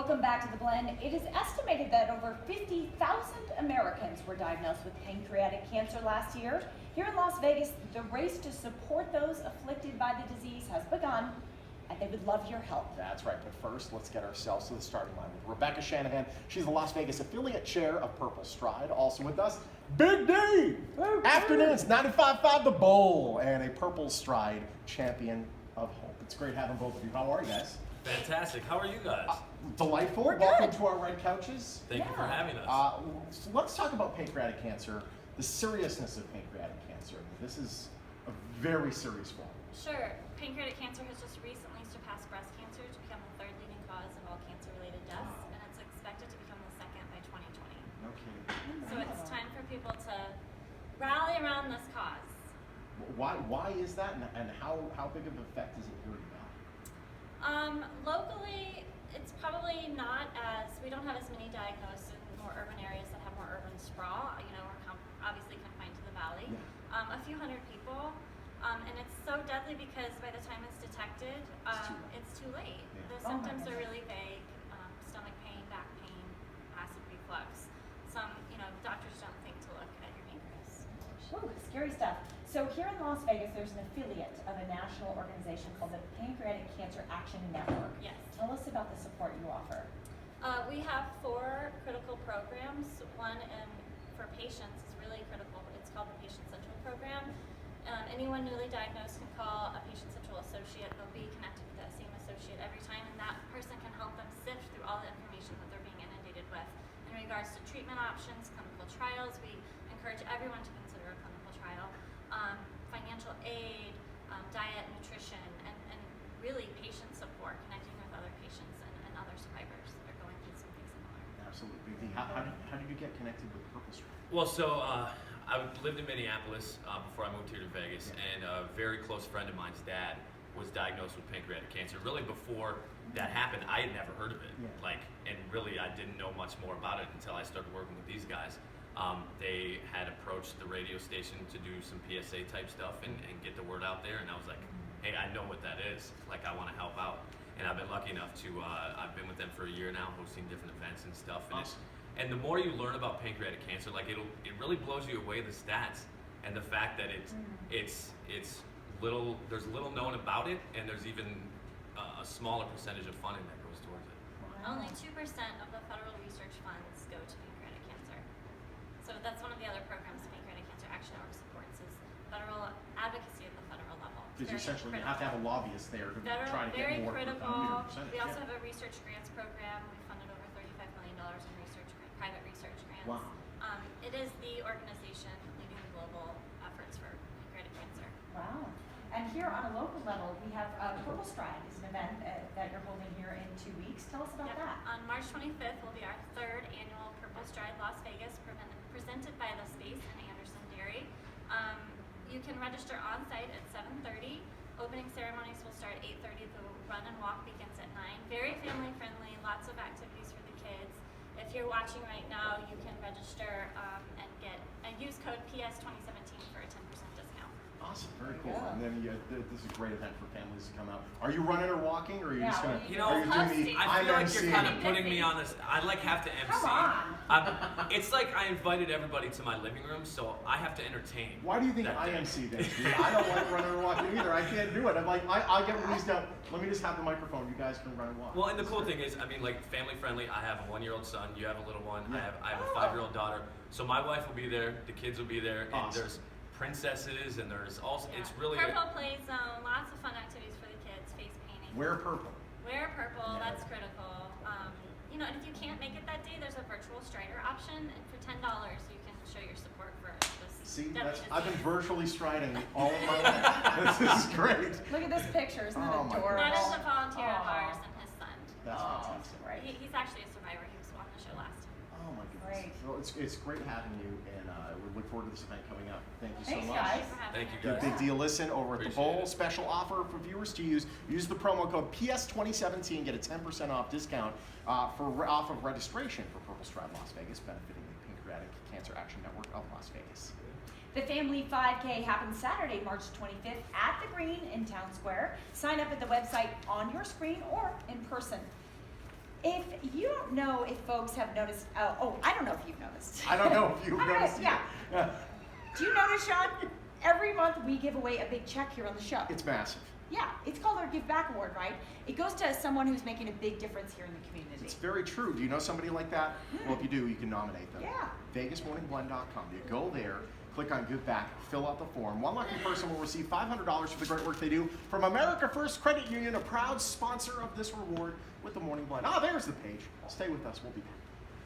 Welcome back to The Blend. It is estimated that over 50,000 Americans were diagnosed with pancreatic cancer last year. Here in Las Vegas, the race to support those afflicted by the disease has begun, and they would love your help. That's right, but first, let's get ourselves to the starting line with Rebecca Shanahan. She's the Las Vegas affiliate chair of PurpleStride. Also with us, Big D! Afternoons, 95.5 TheBull, and a PurpleStride champion of hope. It's great having both of you. How are you guys? Fantastic. How are you guys? Delightful. We're Welcome good. to our red couches. Thank you for having us. So let's talk about pancreatic cancer, the seriousness of pancreatic cancer. This is a very serious form. Sure. Pancreatic cancer has just recently surpassed breast cancer to become the third leading cause of all cancer-related deaths, and it's expected to become the second by 2020. No kidding. So it's time for people to rally around this cause. Why is that, and how big of an effect is it here in the Valley? Locally, it's probably not as, we don't have as many diagnosed in more urban areas that have more urban sprawl. You know, we're obviously confined to the valley. Yeah. A few hundred people. And it's so deadly because by the time it's detected, it's too late. Yeah. The symptoms are really vague: stomach pain, back pain, acid reflux. Some, doctors don't think to look at your pancreas. Woo, scary stuff. So here in Las Vegas, there's an affiliate of a national organization called the Pancreatic Cancer Action Network. Yes. Tell us about the support you offer. We have 4 critical programs. One for patients is really critical. It's called the Patient Central Program. Anyone newly diagnosed can call a Patient Central associate. They'll be connected with that same associate every time, and that person can help them sift through all the information that they're being inundated with. In regards to treatment options, clinical trials, we encourage everyone to consider a clinical trial. Financial aid, diet, nutrition, and really patient support, connecting with other patients and other survivors that are going through something similar. Absolutely. How did you get connected with PurpleStride? Well, so I lived in Minneapolis before I moved here to Vegas, and a very close friend of mine's dad was diagnosed with pancreatic cancer. Really, before that happened, I had never heard of it. Yeah. And really, I didn't know much more about it until I started working with these guys. They had approached the radio station to do some PSA type stuff and get the word out there, and I was like, hey, I know what that is. Like, I want to help out. And I've been lucky enough to, I've been with them for a year now, hosting different events and stuff. And, and the more you learn about pancreatic cancer, like it really blows you away, the stats and the fact that it's little, there's little known about it, and there's even a smaller percentage of funding that goes towards it. Wow. Only 2% of the federal research funds go to pancreatic cancer. So that's one of the other programs Pancreatic Cancer Action Network supports, is federal advocacy at the federal level. Because essentially you have to have a lobbyist there to try to very get more critical. percentage. We also have a research grants program. We funded over $35 million in private research grants. Wow. It is the organization leading the global efforts for pancreatic cancer. Wow. And here on a local level, we have PurpleStride is an event that you're holding here in 2 weeks. Tell us about that. On March 25th will be our 3rd annual PurpleStride Las Vegas, presented by the Space and Anderson Dairy. You can register on site at 7:30. Opening ceremonies will start at 8:30. The run and walk begins at 9. Very family friendly, lots of activities for the kids. If you're watching right now, you can register and use code PS2017 for a 10% discount. Awesome, very cool. Yeah. And then this is a great event for families to come out. Are you running or walking, or are you just Yeah, gonna? You know, are you doing the I feel like IMC? you're kind of putting me on this. I have to MC. Come on. It's like I invited everybody to my living room, so I have to entertain. Why do you think that day. IMC does? I don't like running or walking either. I can't do it. I'm like, I get released out. Let me just have the microphone. You guys can run and walk. Well, and the cool thing is, I mean, like family friendly. I have a 1-year-old son. You have a little one. Yeah. I have a 5-year-old daughter. So my wife will be there. The kids will be there, and Awesome. there's princesses, and there's also Yeah. it's really Purple play zone, lots of fun activities for the kids, face painting. Wear purple. Wear purple, Yeah. that's critical. And if you can't make it that day, there's a virtual strider option, and for $10 you can show your support for this. See, deadly I've been disease. virtually striding all of my life. This is great. Look at this picture. Isn't Oh that my adorable? That is a volunteer of Aw. ours and his son. That's fantastic. Right. He's actually a survivor. He was on the show last time. Oh my goodness. Great. Well, it's great having you, and we look forward to this event coming up. Thank you so Thanks, much. guys. Thanks for having Thank you, us. guys. Big deal. Listen, over at Appreciate TheBull, it. special offer for viewers to use. Use the promo code PS2017, get a 10% off discount off of registration for PurpleStride Las Vegas, benefiting the Pancreatic Cancer Action Network of Las Vegas. The Family 5K happens Saturday, March 25th at the Green in Town Square. Sign up at the website on your screen or in person. If you don't know if folks have noticed, I don't know if you've noticed. I don't know if you've I don't know, noticed. yeah. Yeah. Do you notice, Sean? Every month we give away a big check here on the show. It's massive. Yeah, it's called our Give Back Award, right? It goes to someone who's making a big difference here in the community. It's very true. Do you know somebody like that? Well, if you do, you can nominate them. Yeah. VegasMorningBlend.com. You go there, click on Give Back, fill out the form. One lucky person will receive $500 for the great work they do from America First Credit Union, a proud sponsor of this reward with the Morning Blend. Ah, there's the page. Stay with us. We'll be back.